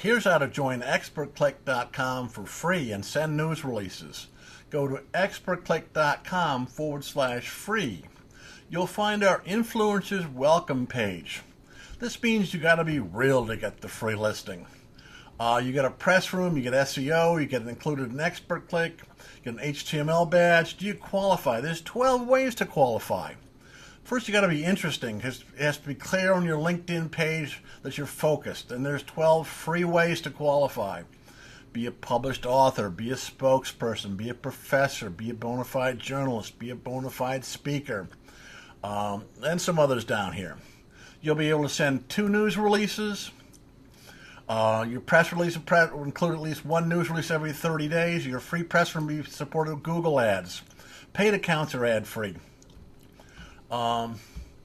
Here's how to join ExpertClick.com for free and send news releases. Go to ExpertClick.com/free. You'll find our influencers welcome page. This means you got to be real to get the free listing. You get a press room, you get SEO, you get included in ExpertClick, you get an HTML badge. Do you qualify? There's 12 ways to qualify. First, you got to be interesting. It has to be clear on your LinkedIn page that you're focused. And there's 12 free ways to qualify. Be a published author, be a spokesperson, be a professor, be a bona fide journalist, be a bona fide speaker, and some others down here. You'll be able to send 2 news releases. Your press release will include at least 1 news release every 30 days. Your free press room will be supported with Google ads. Paid accounts are ad-free.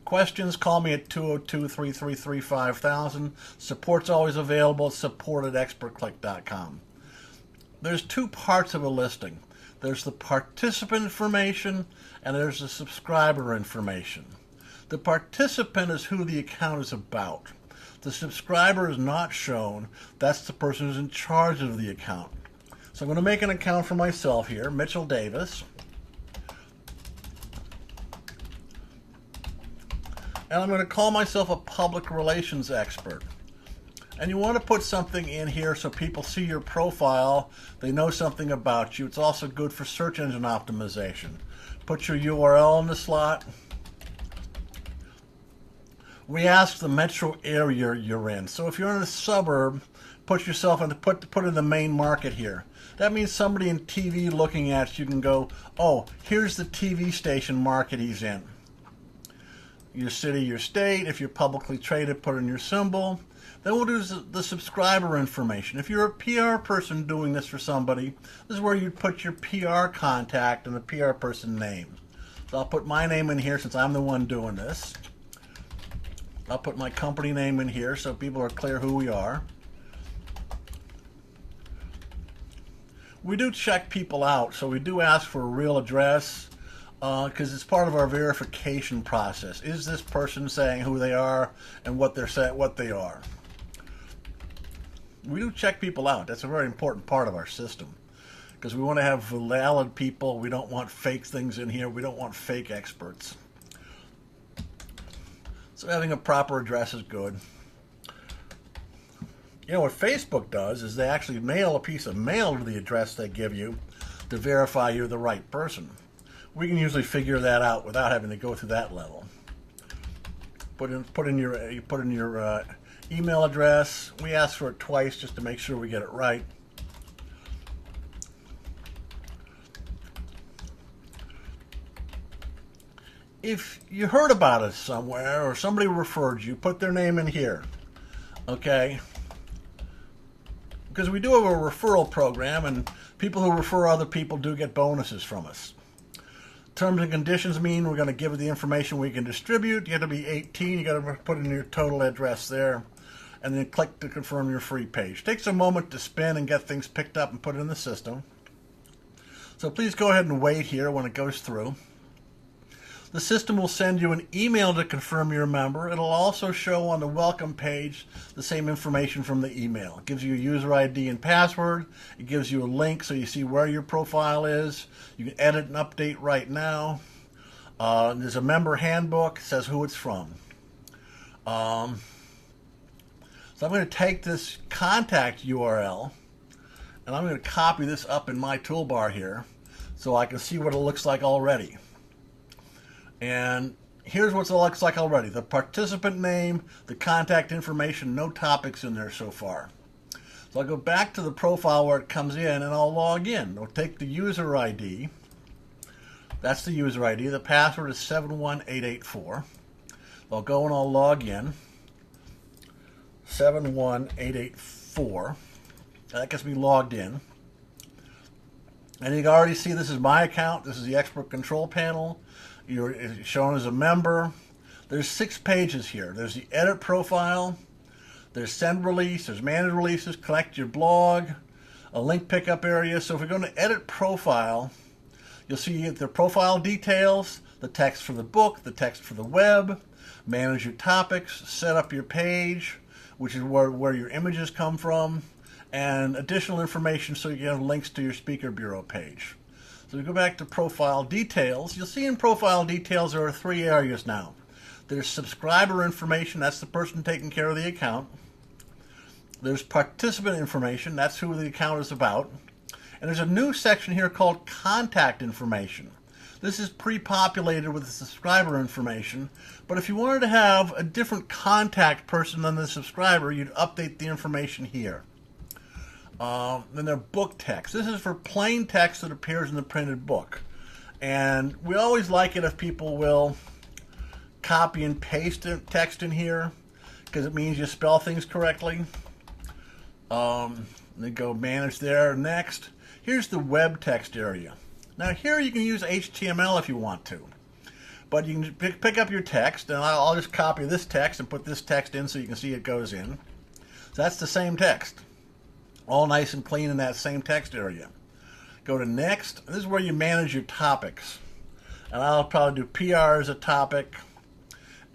Questions, call me at 202-333-5000. Support's always available. Support@expertclick.com. There's 2 parts of a listing. There's the participant information and there's the subscriber information. The participant is who the account is about. The subscriber is not shown. That's the person who's in charge of the account. So I'm going to make an account for myself here, Mitchell Davis. And I'm going to call myself a public relations expert. And you want to put something in here so people see your profile, they know something about you. It's also good for search engine optimization. Put your URL in the slot. We ask the metro area you're in. So if you're in a suburb, put yourself in put in the main market here. That means somebody in TV looking at you can go, oh, here's the TV station market he's in. Your city, your state. If you're publicly traded, put in your symbol. Then we'll do the subscriber information. If you're a PR person doing this for somebody, this is where you'd put your PR contact and the PR person name. So I'll put my name in here since I'm the one doing this. I'll put my company name in here so people are clear who we are. We do check people out, so we do ask for a real address. Because it's part of our verification process. Is this person saying who they are and what they're saying, what they are? We do check people out. That's a very important part of our system because we want to have valid people. We don't want fake things in here. We don't want fake experts. So having a proper address is good. You know what Facebook does is they actually mail a piece of mail to the address they give you to verify you're the right person. We can usually figure that out without having to go through that level. Put in your email address. We ask for it twice just to make sure we get it right. If you heard about us somewhere or somebody referred you, put their name in here. Okay? Because we do have a referral program and people who refer other people do get bonuses from us. Terms and conditions mean we're going to give you the information we can distribute. You have to be 18. You got to put in your total address there, and then click to confirm your free page. Takes a moment to spin and get things picked up and put in the system. So please go ahead and wait here when it goes through. The system will send you an email to confirm you're a member. It'll also show on the welcome page the same information from the email. It gives you a user ID and password. It gives you a link so you see where your profile is. You can edit and update right now. There's a member handbook. It says who it's from. So I'm going to take this contact URL and I'm going to copy this up in my toolbar here so I can see what it looks like already. And here's what it looks like already. The participant name, the contact information, no topics in there so far. So I'll go back to the profile where it comes in and I'll log in. I'll take the user ID. That's the user ID. The password is 71884. I'll go and I'll log in. 71884. That gets me logged in. And you can already see this is my account. This is the expert control panel. You're shown as a member. There's 6 pages here. There's the edit profile. There's send release. There's manage releases. Collect your blog. A link pickup area. So if we're going to edit profile, you'll see the profile details, the text for the book, the text for the web, manage your topics, set up your page. which is where your images come from, and additional information so you have links to your Speaker Bureau page. So we go back to Profile Details. You'll see in Profile Details there are 3 areas now. There's subscriber information, that's the person taking care of the account. There's participant information, that's who the account is about. And there's a new section here called Contact Information. This is pre-populated with the subscriber information, but if you wanted to have a different contact person than the subscriber, you'd update the information here. Then there are book text. This is for plain text that appears in the printed book. And we always like it if people will copy and paste text in here, because it means you spell things correctly. Then go manage there. Next, here's the web text area. Now here you can use HTML if you want to, but you can pick up your text, and I'll just copy this text and put this text in so you can see it goes in. So that's the same text, all nice and clean in that same text area. Go to Next. This is where you manage your topics, and I'll probably do PR as a topic,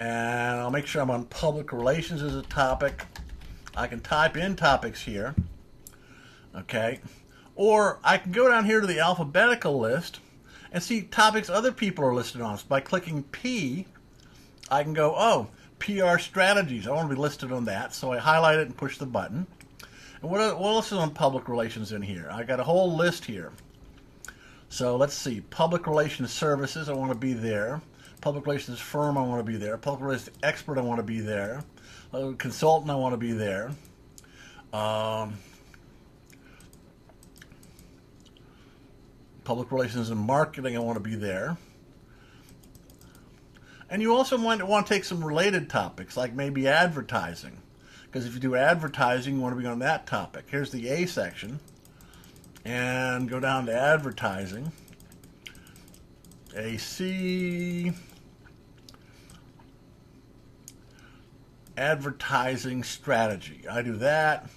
and I'll make sure I'm on Public Relations as a topic. I can type in topics here, okay? Or I can go down here to the alphabetical list and see topics other people are listed on. So by clicking P, I can go, oh, PR strategies. I want to be listed on that. So I highlight it and push the button. And what else is on public relations in here? I got a whole list here. So let's see. Public relations services, I want to be there. Public relations firm, I want to be there. Public relations expert, I want to be there. Consultant, I want to be there. Public relations and marketing, I want to be there. And you also might want to take some related topics, like maybe advertising. Because if you do advertising, you want to be on that topic. Here's the A section. And go down to advertising. AC. Advertising strategy. I do that.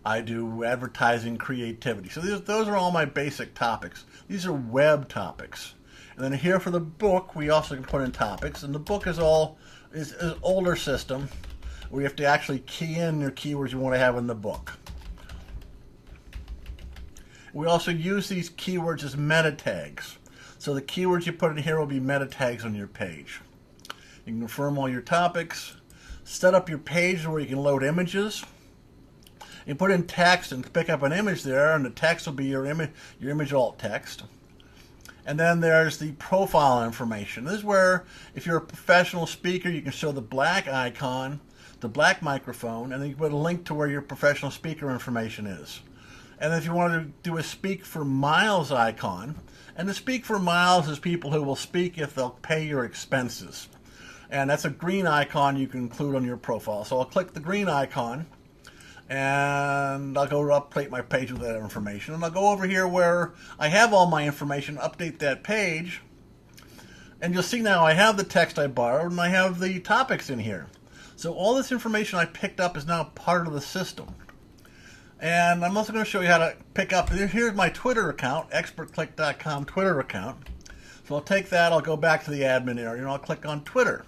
I do advertising creativity. So those are all my basic topics. These are web topics. And then here for the book, we also can put in topics. And the book is an older system where you have to actually key in your keywords you want to have in the book. We also use these keywords as meta tags. So the keywords you put in here will be meta tags on your page. You can confirm all your topics. Set up your page where you can load images. You put in text and pick up an image there, and the text will be your image alt text. And then there's the profile information. This is where, if you're a professional speaker, you can show the black icon, the black microphone, and then you put a link to where your professional speaker information is. And if you want to do a Speak for Miles icon, and the Speak for Miles is people who will speak if they'll pay your expenses. And that's a green icon you can include on your profile. So I'll click the green icon, and I'll go to update my page with that information. And I'll go over here where I have all my information, update that page, and you'll see now I have the text I borrowed, and I have the topics in here. So all this information I picked up is now part of the system. And I'm also going to show you how to pick up. Here's my Twitter account, expertclick.com Twitter account. So I'll take that, I'll go back to the admin area, and I'll click on Twitter.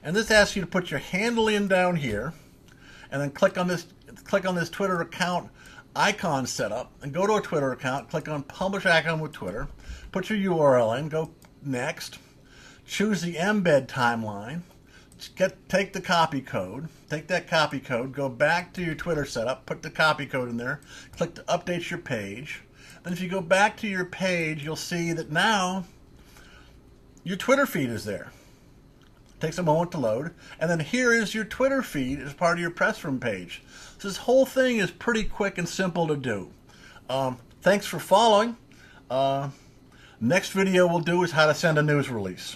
And this asks you to put your handle in down here, and then click on this Twitter account icon setup, and go to a Twitter account, click on Publish Icon with Twitter, put your URL in, go Next, choose the embed timeline, take the copy code, take that copy code, go back to your Twitter setup, put the copy code in there, click to update your page. Then if you go back to your page, you'll see that now your Twitter feed is there. Takes a moment to load, and then here is your Twitter feed as part of your press room page. So this whole thing is pretty quick and simple to do. Thanks for following. Next video we'll do is how to send a news release.